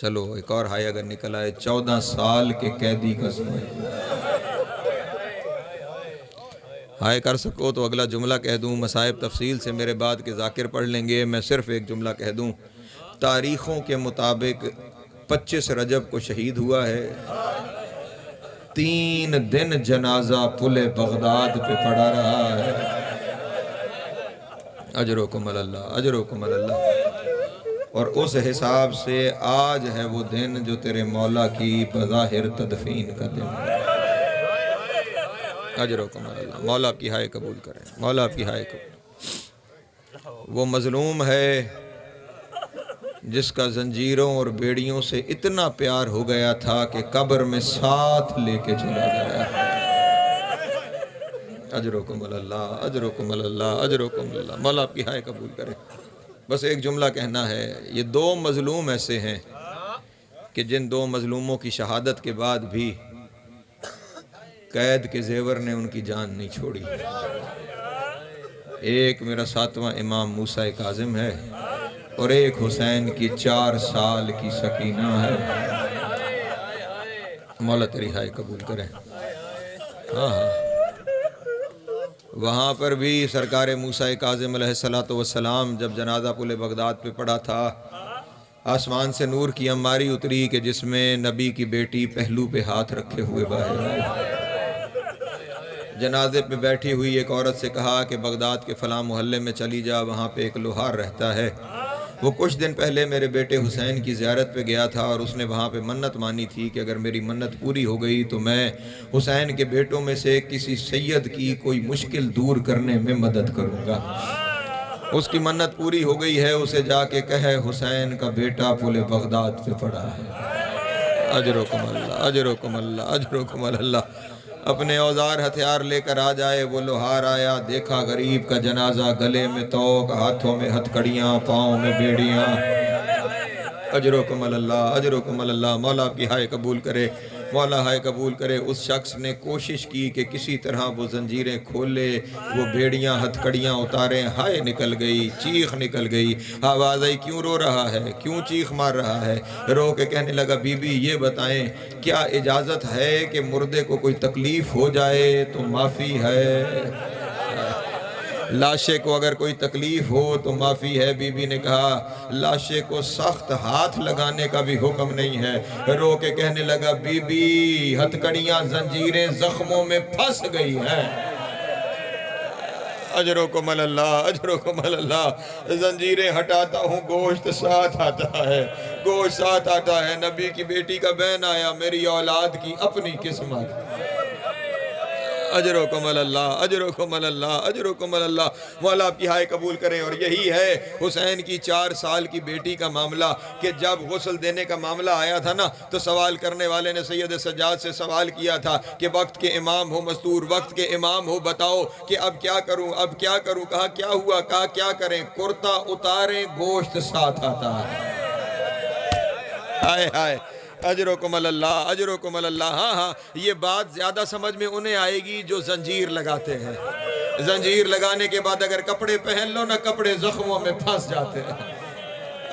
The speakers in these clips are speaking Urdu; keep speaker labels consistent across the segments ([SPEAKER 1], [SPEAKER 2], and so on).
[SPEAKER 1] چلو ایک اور ہائے اگر نکل آئے 14 سال کے قیدی کا سوائے ہائے کر سکو تو اگلا جملہ کہہ دوں، مصائب تفصیل سے میرے بعد کے ذاکر پڑھ لیں گے، میں صرف ایک جملہ کہہ دوں۔ تاریخوں کے مطابق 25 رجب کو شہید ہوا ہے، 3 دن جنازہ پل بغداد پہ پڑا رہا ہے۔ اجرکم اللہ، اجرکم اللہ۔ اور اس حساب سے آج ہے وہ دن جو تیرے مولا کی بظاہر تدفین کا دن ہے۔ اجرکم اللہ، مولا آپ کی ہائے قبول کریں، مولا آپ کی ہائے قبول۔ وہ مظلوم ہے جس کا زنجیروں اور بیڑیوں سے اتنا پیار ہو گیا تھا کہ قبر میں ساتھ لے کے چلا گیا۔ اجرکم اللہ، اجرکم اللہ، اجرکم اللہ، مولا آپ کی ہائے قبول کرے۔ بس ایک جملہ کہنا ہے، یہ 2 مظلوم ایسے ہیں کہ جن 2 مظلوموں کی شہادت کے بعد بھی قید کے زیور نے ان کی جان نہیں چھوڑی۔ ایک میرا 7واں امام موسیٰ کاظم ہے اور ایک حسین کی 4 سال کی سکینہ ہے۔ مولا تیری ہائے قبول کرے۔ ہاں ہاں، وہاں پر بھی سرکار موسیٰ کاظم علیہ السلام جب جنازہ پل بغداد پہ پڑا تھا، آسمان سے نور کی اماری اتری کہ جس میں نبی کی بیٹی پہلو پہ ہاتھ رکھے ہوئے باہر جنازے پہ بیٹھی ہوئی ایک عورت سے کہا کہ بغداد کے فلاں محلے میں چلی جا، وہاں پہ ایک لوہار رہتا ہے، وہ کچھ دن پہلے میرے بیٹے حسین کی زیارت پہ گیا تھا اور اس نے وہاں پہ منت مانی تھی کہ اگر میری منت پوری ہو گئی تو میں حسین کے بیٹوں میں سے کسی سید کی کوئی مشکل دور کرنے میں مدد کروں گا۔ اس کی منت پوری ہو گئی ہے، اسے جا کے کہے حسین کا بیٹا پل بغداد پہ پڑا ہے۔ اجرکم اللہ، اجرکم اللہ، اجرکم اللہ۔ اپنے اوزار ہتھیار لے کر آ جائے، وہ لوہار آیا، دیکھا غریب کا جنازہ، گلے میں توق، ہاتھوں میں ہتھکڑیاں، پاؤں میں بیڑیاں۔ اجرکم اللہ، اجرکم اللہ، مولا آپ کی ہائے قبول کرے، مولا ہائے قبول کرے۔ اس شخص نے کوشش کی کہ کسی طرح وہ زنجیریں کھولے، وہ بیڑیاں ہتھکڑیاں اتاریں، ہائے نکل گئی، چیخ نکل گئی، آواز آئی کیوں رو رہا ہے، کیوں چیخ مار رہا ہے؟ رو کے کہنے لگا بی بی یہ بتائیں کیا اجازت ہے کہ مردے کو کوئی تکلیف ہو جائے تو معافی ہے؟ لاشے کو اگر کوئی تکلیف ہو تو معافی ہے۔ بی بی نے کہا لاشے کو سخت ہاتھ لگانے کا بھی حکم نہیں ہے۔ رو کے کہنے لگا بی بی ہتھکڑیاں زنجیریں زخموں میں پھنس گئی ہیں۔ اجرکم اللہ، اجرکم اللہ۔ زنجیریں ہٹاتا ہوں گوشت ساتھ آتا ہے، گوشت ساتھ آتا ہے۔ نبی کی بیٹی کا بین آیا، میری اولاد کی اپنی قسمت۔ اجرکم اللہ، اجرکم اللہ، اجرکم اللہ، مولا آپ کی ہائے قبول کریں۔ اور یہی ہے حسین کی 4 سال کی بیٹی کا معاملہ کہ جب غسل دینے کا معاملہ آیا تھا نا تو سوال کرنے والے نے سید سجاد سے سوال کیا تھا کہ وقت کے امام ہو مستور، وقت کے امام ہو، بتاؤ کہ اب کیا کروں، اب کیا کروں؟ کہا کیا ہوا؟ کہا کیا کریں؟ کرتا اتاریں گوشت ساتھ آتا ہے۔ ہائے ہائے، اجرکم اللہ، اجرکم اللہ۔ ہاں ہاں، یہ بات زیادہ سمجھ میں انہیں آئے گی جو زنجیر لگاتے ہیں۔ زنجیر لگانے کے بعد اگر کپڑے پہن لو نا، کپڑے زخموں میں پھنس جاتے ہیں۔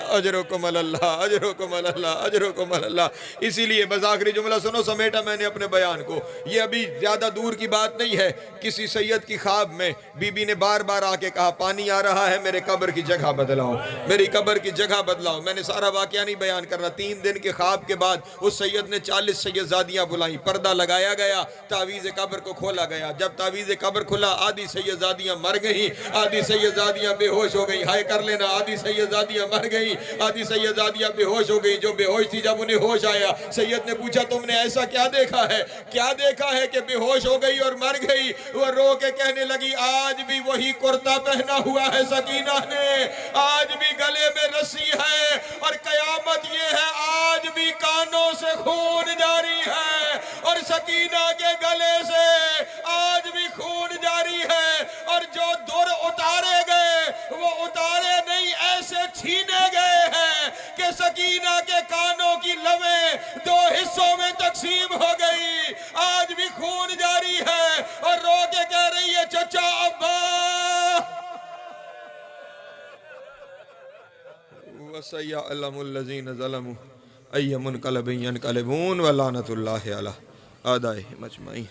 [SPEAKER 1] اجرکم اللہ، اجرکم اللہ، اجرکم اللہ۔ اسی لیے بس آخری جملہ سنو، سمیٹا میں نے اپنے بیان کو، یہ ابھی زیادہ دور کی بات نہیں ہے۔ کسی سید کی خواب میں بی بی نے بار بار آ کے کہا پانی آ رہا ہے، میرے قبر کی جگہ بدلاؤ، میری قبر کی جگہ بدلاؤ۔ میں نے سارا واقعہ نہیں بیان کرنا۔ 3 دن کے خواب کے بعد اس سید نے 40 سیدزادیاں بلائیں، پردہ لگایا گیا، تعویذ قبر کو کھولا گیا۔ جب تعویذ قبر کھلا، آدھی سیدزادیاں مر گئیں، آدھی سیدزادیاں بے ہوش ہو گئیں۔ ہائے کر لینا، آدھی سیدزادیاں مر گئیں، آدھی سیدزادیاں بے ہوش ہو گئی۔ جو بے ہوش تھی جب انہیں ہوش آیا، سید نے پوچھا تم نے ایسا کیا دیکھا ہے؟ کیا دیکھا ہے کہ بے ہوش ہو گئی اور مر گئی؟ وہ رو کے کہنے لگی آج بھی وہی کرتا پہنا ہوا ہے سکینہ نے، آج بھی گلے میں رسی ہے، اور قیامت یہ ہے آج بھی کانوں سے خون جاری ہے، اور سکینہ کے گلے سے آج بھی خون جاری ہے۔ اور جو در اتارے گئے وہ اتارے نہیں، ایسے چھینے گئے ہیں کہ سکینہ کے کانوں کی لویں 2 حصوں میں تقسیم ہو گئی، آج بھی خون جاری ہے۔ اور رو کے کہہ رہی ہے چچا ابا وسيعلم الذين ظلموا أي منقلب ينقلبون ولعنة الله على أعدائهم أجمعين.